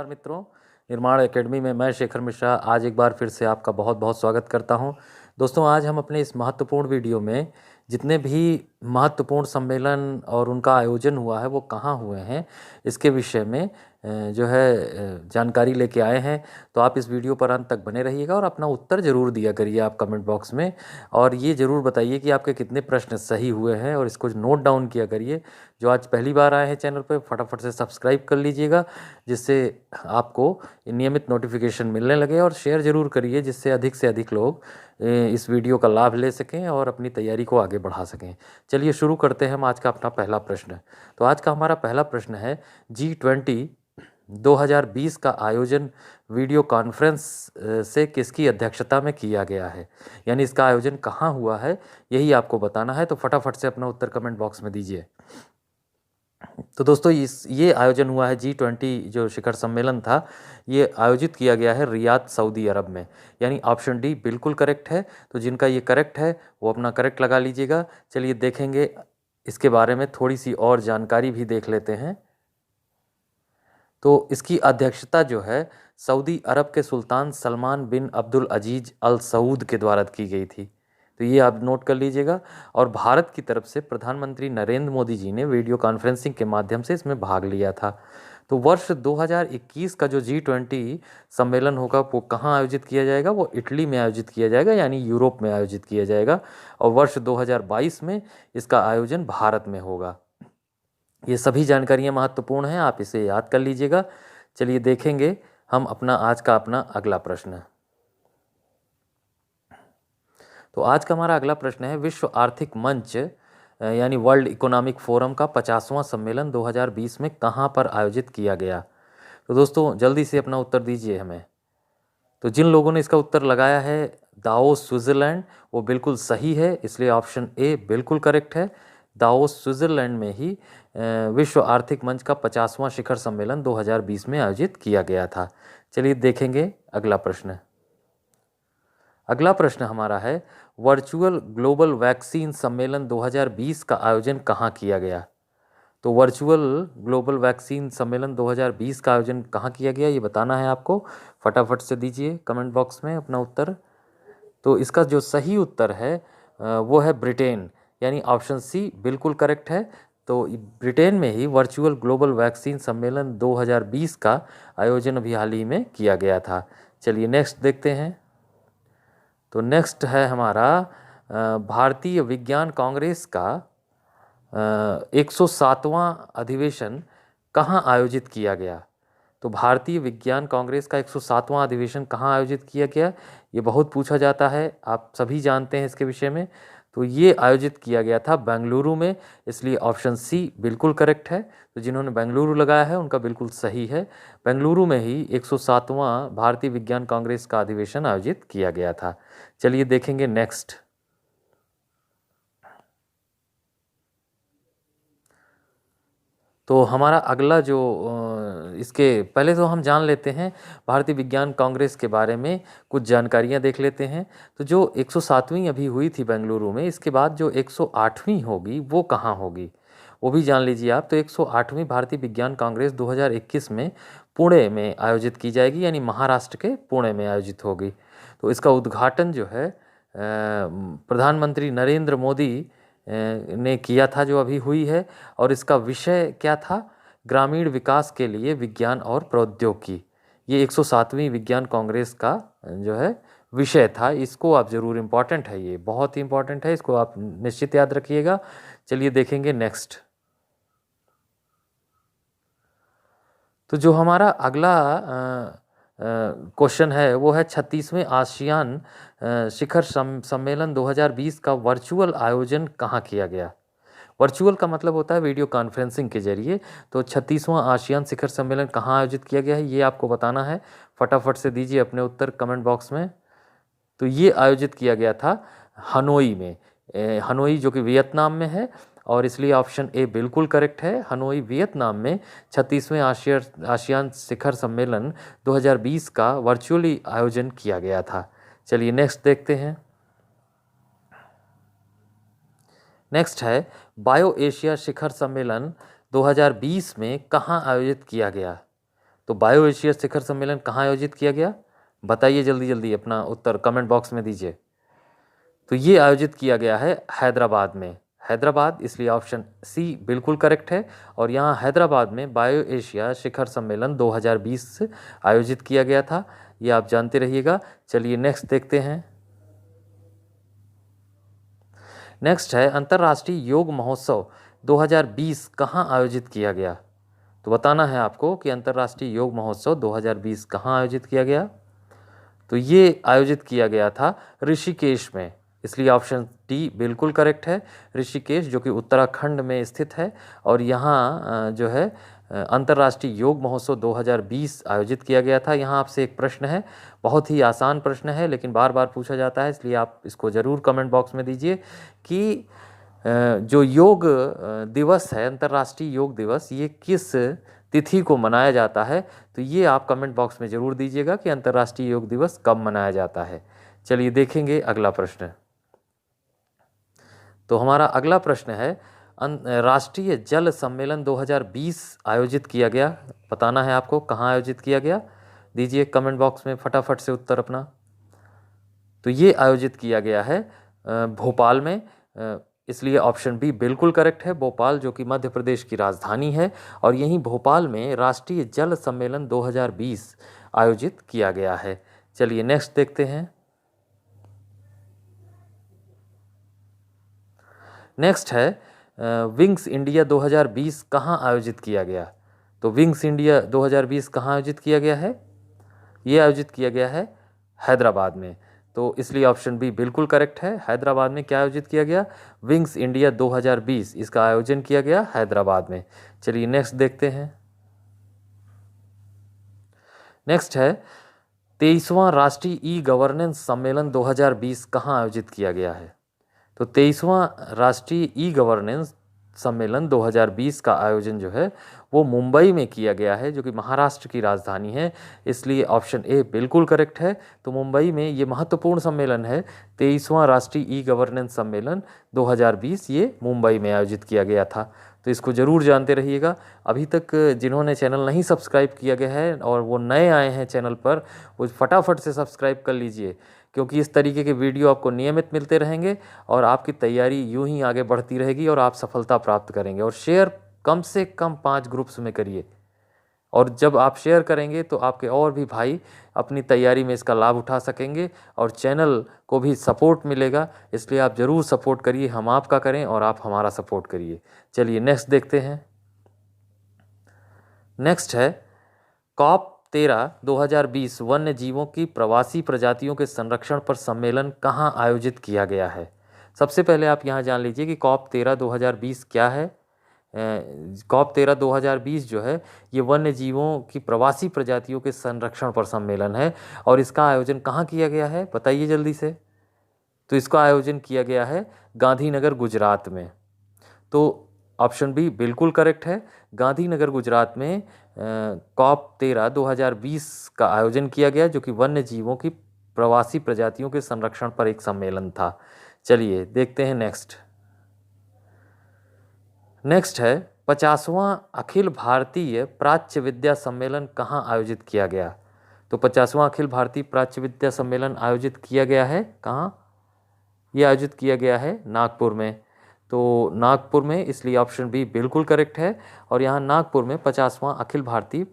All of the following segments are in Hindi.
नमस्कार मित्रों, निर्माण एकेडमी में मैं शेखर मिश्रा आज एक बार फिर से आपका बहुत बहुत स्वागत करता हूं। दोस्तों, आज हम अपने इस महत्वपूर्ण वीडियो में जितने भी महत्वपूर्ण सम्मेलन और उनका आयोजन हुआ है वो कहाँ हुए हैं, इसके विषय में जानकारी लेके आए हैं। तो आप इस वीडियो पर अंत तक बने रहिएगा और अपना उत्तर ज़रूर दिया करिए आप कमेंट बॉक्स में, और ये ज़रूर बताइए कि आपके कितने प्रश्न सही हुए हैं, और इसको नोट डाउन किया करिए। जो आज पहली बार आए हैं चैनल पर, फटाफट से सब्सक्राइब कर लीजिएगा, जिससे आपको नियमित नोटिफिकेशन मिलने लगे, और शेयर ज़रूर करिए जिससे अधिक से अधिक लोग इस वीडियो का लाभ ले सकें और अपनी तैयारी को आगे बढ़ा सकें। चलिए शुरू करते हैं हम आज का अपना पहला प्रश्न। तो आज का हमारा पहला प्रश्न है, G20 2020 का आयोजन वीडियो कॉन्फ्रेंस से किसकी अध्यक्षता में किया गया है, यानी इसका आयोजन कहाँ हुआ है यही आपको बताना है। तो फटाफट से अपना उत्तर कमेंट बॉक्स में दीजिए। तो दोस्तों, ये आयोजन हुआ है G20 जो शिखर सम्मेलन था, ये आयोजित किया गया है रियाद, सऊदी अरब में, यानी ऑप्शन डी बिल्कुल करेक्ट है। तो जिनका ये करेक्ट है वो अपना करेक्ट लगा लीजिएगा। चलिए देखेंगे इसके बारे में, थोड़ी सी और जानकारी भी देख लेते हैं। तो इसकी अध्यक्षता जो है सऊदी अरब के सुल्तान सलमान बिन अब्दुल अजीज अल सऊद के द्वारा की गई थी। तो ये आप नोट कर लीजिएगा। और भारत की तरफ से प्रधानमंत्री नरेंद्र मोदी जी ने वीडियो कॉन्फ्रेंसिंग के माध्यम से इसमें भाग लिया था। तो वर्ष 2021 का जो G20 सम्मेलन होगा वो कहाँ आयोजित किया जाएगा, वो इटली में आयोजित किया जाएगा, यानी यूरोप में आयोजित किया जाएगा। और वर्ष 2022 में इसका आयोजन भारत में होगा। ये सभी जानकारियाँ महत्वपूर्ण हैं, आप इसे याद कर लीजिएगा। चलिए देखेंगे हम आज का अपना अगला प्रश्न। तो आज का हमारा अगला प्रश्न है, विश्व आर्थिक मंच यानी वर्ल्ड इकोनॉमिक फोरम का 50वां सम्मेलन 2020 में कहाँ पर आयोजित किया गया। तो दोस्तों जल्दी से अपना उत्तर दीजिए हमें। तो जिन लोगों ने इसका उत्तर लगाया है दावोस स्विट्ज़रलैंड, वो बिल्कुल सही है, इसलिए ऑप्शन ए बिल्कुल करेक्ट है। दावोस स्विट्ज़रलैंड में ही विश्व आर्थिक मंच का 50वां शिखर सम्मेलन 2020 में आयोजित किया गया था। चलिए देखेंगे अगला प्रश्न। अगला प्रश्न हमारा है, वर्चुअल ग्लोबल वैक्सीन सम्मेलन 2020 का आयोजन कहाँ किया गया। तो वर्चुअल ग्लोबल वैक्सीन सम्मेलन 2020 का आयोजन कहाँ किया गया ये बताना है आपको। फटाफट से दीजिए कमेंट बॉक्स में अपना उत्तर। तो इसका जो सही उत्तर है वो है ब्रिटेन, यानी ऑप्शन सी बिल्कुल करेक्ट है। तो ब्रिटेन में ही वर्चुअल ग्लोबल वैक्सीन सम्मेलन 2020 का आयोजन अभी हाल ही में किया गया था। चलिए नेक्स्ट देखते हैं। तो नेक्स्ट है हमारा भारतीय विज्ञान कांग्रेस का 107वां अधिवेशन कहाँ आयोजित किया गया। तो भारतीय विज्ञान कांग्रेस का 107वां अधिवेशन कहाँ आयोजित किया गया, ये बहुत पूछा जाता है, आप सभी जानते हैं इसके विषय में। तो ये आयोजित किया गया था बेंगलुरु में, इसलिए ऑप्शन सी बिल्कुल करेक्ट है। तो जिन्होंने बेंगलुरु लगाया है उनका बिल्कुल सही है। बेंगलुरु में ही 107वां भारतीय विज्ञान कांग्रेस का अधिवेशन आयोजित किया गया था। चलिए देखेंगे नेक्स्ट। तो हमारा अगला जो इसके पहले तो हम जान लेते हैं भारतीय विज्ञान कांग्रेस के बारे में, कुछ जानकारियां देख लेते हैं। तो जो 107वीं अभी हुई थी बेंगलुरु में, इसके बाद जो 108वीं होगी वो कहाँ होगी वो भी जान लीजिए आप। तो 108वीं भारतीय विज्ञान कांग्रेस 2021 में पुणे में आयोजित की जाएगी, यानी महाराष्ट्र के पुणे में आयोजित होगी। तो इसका उद्घाटन जो है प्रधानमंत्री नरेंद्र मोदी ने किया था, जो अभी हुई है। और इसका विषय क्या था, ग्रामीण विकास के लिए विज्ञान और प्रौद्योगिकी। ये 107वीं विज्ञान कांग्रेस का जो है विषय था। इसको आप ज़रूर, इम्पॉर्टेंट है, ये बहुत ही इम्पॉर्टेंट है, इसको आप निश्चित याद रखिएगा। चलिए देखेंगे नेक्स्ट। तो जो हमारा अगला क्वेश्चन है वो है 36वें आसियान शिखर सम्मेलन 2020 का वर्चुअल आयोजन कहाँ किया गया। वर्चुअल का मतलब होता है वीडियो कॉन्फ्रेंसिंग के जरिए। तो 36वां आसियान शिखर सम्मेलन कहाँ आयोजित किया गया है ये आपको बताना है। फटाफट से दीजिए अपने उत्तर कमेंट बॉक्स में। तो ये आयोजित किया गया था हनोई में, हनोई जो कि वियतनाम में है, और इसलिए ऑप्शन ए बिल्कुल करेक्ट है। हनोई वियतनाम में 36वें आसियान शिखर सम्मेलन 2020 का वर्चुअली आयोजन किया गया था। चलिए नेक्स्ट देखते हैं। नेक्स्ट है, बायो एशिया शिखर सम्मेलन 2020 में कहाँ आयोजित किया गया। तो बायो एशिया शिखर सम्मेलन कहाँ आयोजित किया गया? बताइए जल्दी जल्दी, अपना उत्तर कमेंट बॉक्स में दीजिए। तो ये आयोजित किया गया है हैदराबाद में, हैदराबाद, इसलिए ऑप्शन सी बिल्कुल करेक्ट है। और यहाँ हैदराबाद में बायो एशिया शिखर सम्मेलन 2020 आयोजित किया गया था, ये आप जानते रहिएगा। चलिए नेक्स्ट देखते हैं। नेक्स्ट है अंतर्राष्ट्रीय योग महोत्सव 2020 कहाँ आयोजित किया गया? तो बताना है आपको कि अंतर्राष्ट्रीय योग महोत्सव 2020 कहाँ आयोजित किया गया। तो ये आयोजित किया गया था ऋषिकेश में, इसलिए ऑप्शन डी बिल्कुल करेक्ट है। ऋषिकेश जो कि उत्तराखंड में स्थित है, और यहाँ जो है अंतर्राष्ट्रीय योग महोत्सव 2020 आयोजित किया गया था। यहाँ आपसे एक प्रश्न है, बहुत ही आसान प्रश्न है लेकिन बार बार पूछा जाता है, इसलिए आप इसको ज़रूर कमेंट बॉक्स में दीजिए कि जो योग दिवस है, अंतर्राष्ट्रीय योग दिवस, ये किस तिथि को मनाया जाता है। तो ये आप कमेंट बॉक्स में ज़रूर दीजिएगा कि अंतर्राष्ट्रीय योग दिवस कब मनाया जाता है। चलिए देखेंगे अगला प्रश्न। तो हमारा अगला प्रश्न है राष्ट्रीय जल सम्मेलन 2020 आयोजित किया गया, बताना है आपको कहाँ आयोजित किया गया। दीजिए कमेंट बॉक्स में फटाफट से उत्तर अपना। तो ये आयोजित किया गया है भोपाल में, इसलिए ऑप्शन बी बिल्कुल करेक्ट है। भोपाल जो कि मध्य प्रदेश की राजधानी है, और यहीं भोपाल में राष्ट्रीय जल सम्मेलन 2020 आयोजित किया गया है। चलिए नेक्स्ट देखते हैं। नेक्स्ट है विंग्स इंडिया 2020 कहाँ आयोजित किया गया? तो विंग्स इंडिया 2020 कहाँ आयोजित किया गया है? ये आयोजित किया गया है हैदराबाद में, तो इसलिए ऑप्शन बी बिल्कुल करेक्ट है। हैदराबाद में क्या आयोजित किया गया? विंग्स इंडिया 2020, इसका आयोजन किया गया हैदराबाद में। चलिए नेक्स्ट देखते हैं। नेक्स्ट है 23वां राष्ट्रीय ई गवर्नेंस सम्मेलन 2020 कहाँ आयोजित किया गया है? तो 23वां राष्ट्रीय ई गवर्नेंस सम्मेलन 2020 का आयोजन जो है वो मुंबई में किया गया है, जो कि महाराष्ट्र की राजधानी है, इसलिए ऑप्शन ए बिल्कुल करेक्ट है। तो मुंबई में ये महत्वपूर्ण सम्मेलन है, 23वां राष्ट्रीय ई गवर्नेंस सम्मेलन 2020, ये मुंबई में आयोजित किया गया था। तो इसको ज़रूर जानते रहिएगा। अभी तक जिन्होंने चैनल नहीं सब्सक्राइब किया गया है और वो नए आए हैं चैनल पर, वो फटाफट से सब्सक्राइब कर लीजिए, क्योंकि इस तरीके के वीडियो आपको नियमित मिलते रहेंगे और आपकी तैयारी यूं ही आगे बढ़ती रहेगी और आप सफलता प्राप्त करेंगे। और शेयर कम से कम 5 ग्रुप्स में करिए, और जब आप शेयर करेंगे तो आपके और भी भाई अपनी तैयारी में इसका लाभ उठा सकेंगे और चैनल को भी सपोर्ट मिलेगा। इसलिए आप ज़रूर सपोर्ट करिए, हम आपका करें और आप हमारा सपोर्ट करिए। चलिए नेक्स्ट देखते हैं। नेक्स्ट है कॉप 13 2020 वन्य जीवों की प्रवासी प्रजातियों के संरक्षण पर सम्मेलन कहाँ आयोजित किया गया है? सबसे पहले आप यहाँ जान लीजिए कि कॉप 13 2020 क्या है। कॉप 13 2020 जो है ये वन्य जीवों की प्रवासी प्रजातियों के संरक्षण पर सम्मेलन है, और इसका आयोजन कहाँ किया गया है बताइए जल्दी से। तो इसका आयोजन किया गया है गांधीनगर गुजरात में। तो ऑप्शन बी बिल्कुल करेक्ट है, गांधीनगर गुजरात में कॉप 13 2020 का आयोजन किया गया, जो कि वन्य जीवों की प्रवासी प्रजातियों के संरक्षण पर एक सम्मेलन था। चलिए देखते हैं नेक्स्ट। नेक्स्ट है 50वां अखिल भारतीय प्राच्य विद्या सम्मेलन कहाँ आयोजित किया गया? तो 50वां अखिल भारतीय प्राच्य विद्या सम्मेलन आयोजित किया गया है कहाँ? ये आयोजित किया गया है नागपुर में। तो नागपुर में, इसलिए ऑप्शन बी बिल्कुल करेक्ट है। और यहाँ नागपुर में 50वां अखिल भारतीय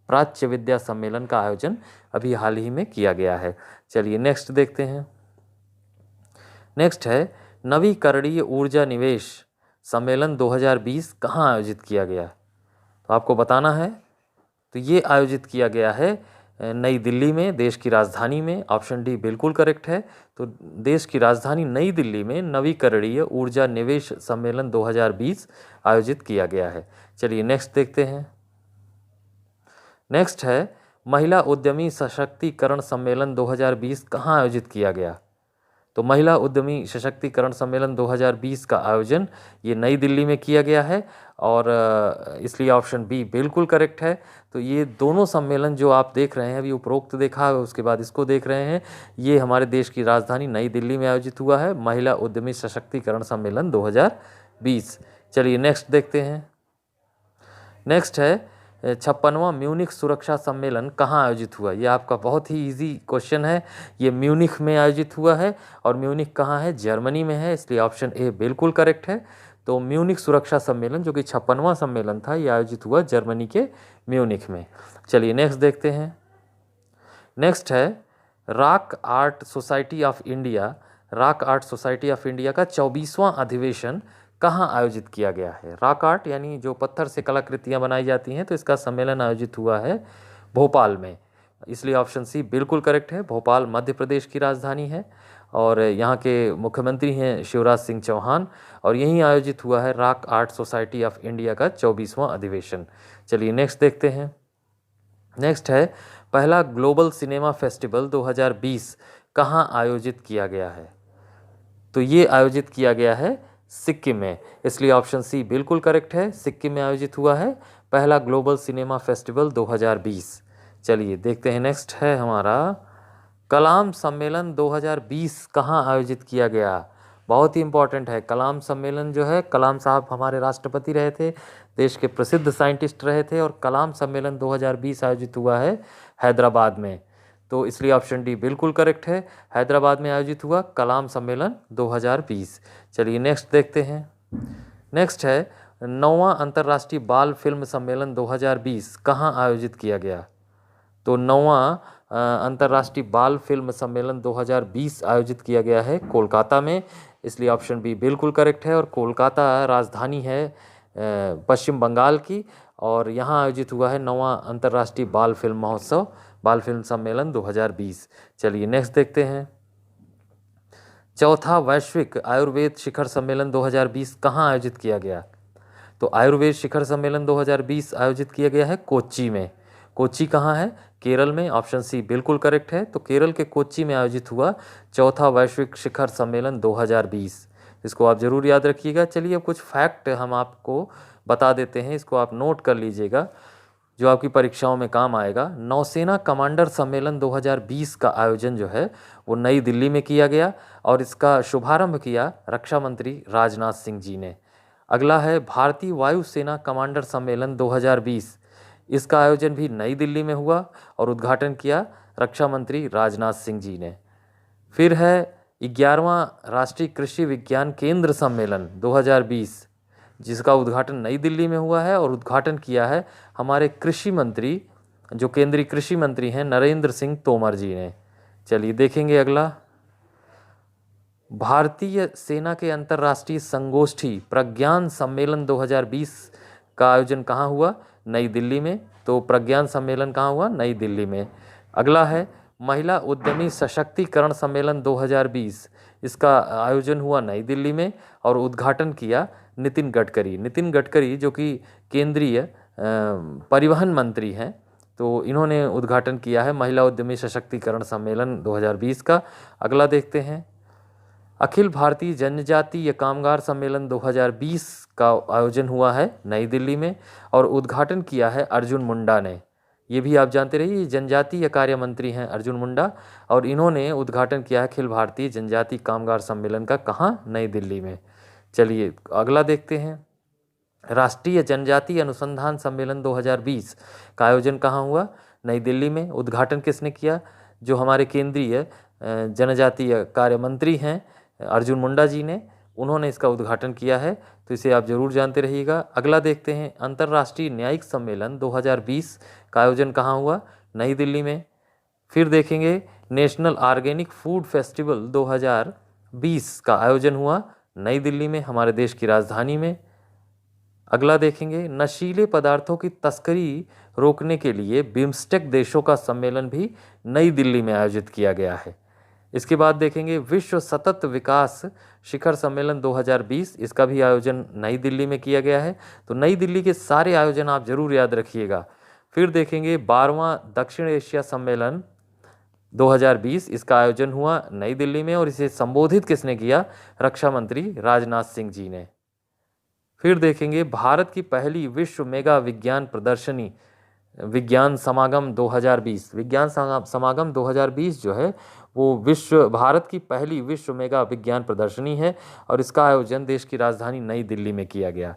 प्राच्य विद्या सम्मेलन का आयोजन अभी हाल ही में किया गया है। चलिए नेक्स्ट देखते हैं। नेक्स्ट है नवीकरणीय ऊर्जा निवेश सम्मेलन 2020 कहाँ आयोजित किया गया? तो आपको बताना है। तो ये आयोजित किया गया है नई दिल्ली में, देश की राजधानी में। ऑप्शन डी बिल्कुल करेक्ट है। तो देश की राजधानी नई दिल्ली में नवीकरणीय ऊर्जा निवेश सम्मेलन 2020 आयोजित किया गया है। चलिए नेक्स्ट देखते हैं। नेक्स्ट है महिला उद्यमी सशक्तिकरण सम्मेलन 2020 कहाँ आयोजित किया गया? तो महिला उद्यमी सशक्तिकरण सम्मेलन 2020 का आयोजन ये नई दिल्ली में किया गया है, और इसलिए ऑप्शन बी बिल्कुल करेक्ट है। तो ये दोनों सम्मेलन जो आप देख रहे हैं, अभी उपरोक्त देखा है, उसके बाद इसको देख रहे हैं, ये हमारे देश की राजधानी नई दिल्ली में आयोजित हुआ है, महिला उद्यमी सशक्तिकरण सम्मेलन 2020। चलिए नेक्स्ट देखते हैं। नेक्स्ट है 56वां म्यूनिख सुरक्षा सम्मेलन कहाँ आयोजित हुआ? ये आपका बहुत ही इजी क्वेश्चन है। ये म्यूनिख में आयोजित हुआ है और म्यूनिख कहाँ है? जर्मनी में है, इसलिए ऑप्शन ए बिल्कुल करेक्ट है। तो म्यूनिख सुरक्षा सम्मेलन जो कि 56वां सम्मेलन था, ये आयोजित हुआ जर्मनी के म्यूनिख में। चलिए नेक्स्ट देखते हैं। नेक्स्ट है rock art society of India. Rock art society of India का 24वां अधिवेशन कहाँ आयोजित किया गया है? रॉक आर्ट यानी जो पत्थर से कलाकृतियाँ बनाई जाती हैं, तो इसका सम्मेलन आयोजित हुआ है भोपाल में, इसलिए ऑप्शन सी बिल्कुल करेक्ट है। भोपाल मध्य प्रदेश की राजधानी है और यहाँ के मुख्यमंत्री हैं शिवराज सिंह चौहान, और यहीं आयोजित हुआ है rock art society of India का 24वां अधिवेशन। चलिए नेक्स्ट देखते हैं। नेक्स्ट है पहला ग्लोबल सिनेमा फेस्टिवल 2020 कहाँ आयोजित किया गया है? तो ये आयोजित किया गया है सिक्किम में, इसलिए ऑप्शन सी बिल्कुल करेक्ट है। सिक्किम में आयोजित हुआ है पहला ग्लोबल सिनेमा फेस्टिवल 2020। चलिए देखते हैं। नेक्स्ट है हमारा कलाम सम्मेलन 2020 कहाँ आयोजित किया गया? बहुत ही इंपॉर्टेंट है। कलाम सम्मेलन जो है, कलाम साहब हमारे राष्ट्रपति रहे थे, देश के प्रसिद्ध साइंटिस्ट रहे थे, और कलाम सम्मेलन 2020 आयोजित हुआ है हैदराबाद में, तो इसलिए ऑप्शन डी बिल्कुल करेक्ट है। हैदराबाद में आयोजित हुआ कलाम सम्मेलन 2020। चलिए नेक्स्ट देखते हैं। नेक्स्ट है 9वां अंतर्राष्ट्रीय बाल फिल्म सम्मेलन 2020 कहाँ आयोजित किया गया? तो 9वां अंतर्राष्ट्रीय बाल फिल्म सम्मेलन 2020 आयोजित किया गया है कोलकाता में, इसलिए ऑप्शन बी बिल्कुल करेक्ट है। और कोलकाता राजधानी है पश्चिम बंगाल की, और यहाँ आयोजित हुआ है 9वां अंतर्राष्ट्रीय बाल फिल्म महोत्सव, बाल फिल्म सम्मेलन 2020। चलिए नेक्स्ट देखते हैं। चौथा वैश्विक आयुर्वेद शिखर सम्मेलन 2020 कहाँ आयोजित किया गया? तो आयुर्वेद शिखर सम्मेलन 2020 आयोजित किया गया है कोच्चि में। कोच्चि कहाँ है? केरल में, ऑप्शन सी बिल्कुल करेक्ट है। तो केरल के कोच्चि में आयोजित हुआ चौथा वैश्विक शिखर सम्मेलन 2020, इसको आप जरूर याद रखिएगा। चलिए अब कुछ फैक्ट हम आपको बता देते हैं, इसको आप नोट कर लीजिएगा, जो आपकी परीक्षाओं में काम आएगा। नौसेना कमांडर सम्मेलन 2020 का आयोजन जो है वो नई दिल्ली में किया गया, और इसका शुभारंभ किया रक्षा मंत्री राजनाथ सिंह जी ने। अगला है भारतीय वायुसेना कमांडर सम्मेलन 2020, इसका आयोजन भी नई दिल्ली में हुआ और उद्घाटन किया रक्षा मंत्री राजनाथ सिंह जी ने। फिर है 11वां राष्ट्रीय कृषि विज्ञान केंद्र सम्मेलन 2020, जिसका उद्घाटन नई दिल्ली में हुआ है और उद्घाटन किया है हमारे कृषि मंत्री, जो केंद्रीय कृषि मंत्री हैं, नरेंद्र सिंह तोमर जी ने। चलिए देखेंगे अगला। भारतीय सेना के अंतर्राष्ट्रीय संगोष्ठी प्रज्ञान सम्मेलन 2020 का आयोजन कहाँ हुआ? नई दिल्ली में। तो प्रज्ञान सम्मेलन कहाँ हुआ? नई दिल्ली में। अगला है महिला उद्यमी सशक्तिकरण सम्मेलन 2020, इसका आयोजन हुआ नई दिल्ली में और उद्घाटन किया नितिन गडकरी। नितिन गडकरी जो कि केंद्रीय परिवहन मंत्री हैं, तो इन्होंने उद्घाटन किया है महिला उद्यमी सशक्तिकरण सम्मेलन 2020 का। अगला देखते हैं। अखिल भारतीय जनजातीय कामगार सम्मेलन 2020 का आयोजन हुआ है नई दिल्ली में और उद्घाटन किया है अर्जुन मुंडा ने। ये भी आप जानते रहिए, जनजातीय कार्य मंत्री हैं अर्जुन मुंडा, और इन्होंने उद्घाटन किया है अखिल भारतीय जनजातीय कामगार सम्मेलन का। कहाँ? नई दिल्ली में। चलिए अगला देखते हैं। राष्ट्रीय जनजातीय अनुसंधान सम्मेलन 2020 का आयोजन कहाँ हुआ? नई दिल्ली में। उद्घाटन किसने किया? जो हमारे केंद्रीय जनजातीय कार्य मंत्री हैं अर्जुन मुंडा जी ने, उन्होंने इसका उद्घाटन किया है, तो इसे आप जरूर जानते रहिएगा। अगला देखते हैं। अंतर्राष्ट्रीय न्यायिक सम्मेलन 2020 का आयोजन कहाँ हुआ? नई दिल्ली में। फिर देखेंगे नेशनल ऑर्गेनिक फूड फेस्टिवल 2020 का आयोजन हुआ नई दिल्ली में, हमारे देश की राजधानी में। अगला देखेंगे नशीले पदार्थों की तस्करी रोकने के लिए बिम्स्टेक देशों का सम्मेलन भी नई दिल्ली में आयोजित किया गया है। इसके बाद देखेंगे विश्व सतत विकास शिखर सम्मेलन 2020, इसका भी आयोजन नई दिल्ली में किया गया है। तो नई दिल्ली के सारे आयोजन आप जरूर याद रखिएगा। फिर देखेंगे 12वां दक्षिण एशिया सम्मेलन 2020, इसका आयोजन हुआ नई दिल्ली में और इसे संबोधित किसने किया? रक्षा मंत्री राजनाथ सिंह जी ने। फिर देखेंगे भारत की पहली विश्व मेगा विज्ञान प्रदर्शनी विज्ञान समागम 2020। विज्ञान समागम 2020 जो है वो भारत की पहली विश्व मेगा विज्ञान प्रदर्शनी है और इसका आयोजन देश की राजधानी नई दिल्ली में किया गया।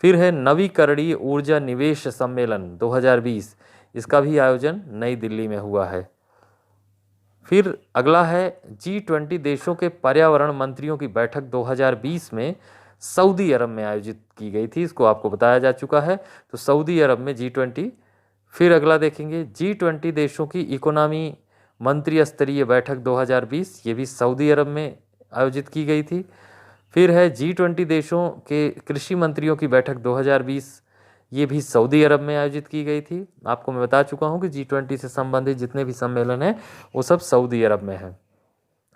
फिर है नवीकरणीय ऊर्जा निवेश सम्मेलन 2020, इसका भी आयोजन नई दिल्ली में हुआ है। फिर अगला है G20 देशों के पर्यावरण मंत्रियों की बैठक 2020 में सऊदी अरब में आयोजित की गई थी, इसको आपको बताया जा चुका है। तो सऊदी अरब में G20। फिर अगला देखेंगे G20 देशों की इकोनॉमी मंत्री स्तरीय बैठक 2020, ये भी सऊदी अरब में आयोजित की गई थी। फिर है G20 देशों के कृषि मंत्रियों की बैठक 2020, ये भी सऊदी अरब में आयोजित की गई थी। आपको मैं बता चुका हूँ कि G20 से संबंधित जितने भी सम्मेलन हैं वो सब सऊदी अरब में है।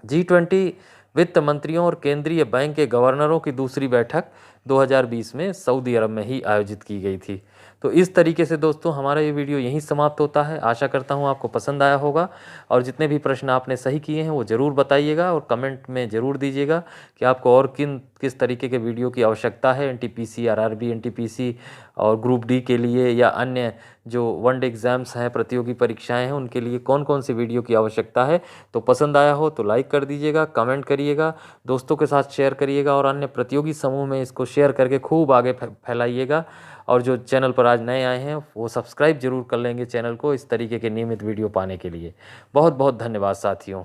G20 वित्त मंत्रियों और केंद्रीय बैंक के गवर्नरों की दूसरी बैठक 2020 में सऊदी अरब में ही आयोजित की गई थी। तो इस तरीके से दोस्तों हमारा ये वीडियो यहीं समाप्त होता है। आशा करता हूँ आपको पसंद आया होगा, और जितने भी प्रश्न आपने सही किए हैं वो ज़रूर बताइएगा और कमेंट में ज़रूर दीजिएगा कि आपको और किस तरीके के वीडियो की आवश्यकता है। NTPC, RRB, NTPC और ग्रुप डी के लिए या अन्य जो वनडे एग्ज़ाम्स हैं, प्रतियोगी परीक्षाएं हैं, उनके लिए कौन कौन सी वीडियो की आवश्यकता है। तो पसंद आया हो तो लाइक कर दीजिएगा, कमेंट करिएगा, दोस्तों के साथ शेयर करिएगा और अन्य प्रतियोगी समूह में इसको शेयर करके खूब आगे फैलाइएगा। और जो चैनल पर आज नए आए हैं वो सब्सक्राइब जरूर कर लेंगे चैनल को, इस तरीके के नियमित वीडियो पाने के लिए। बहुत बहुत धन्यवाद साथियों।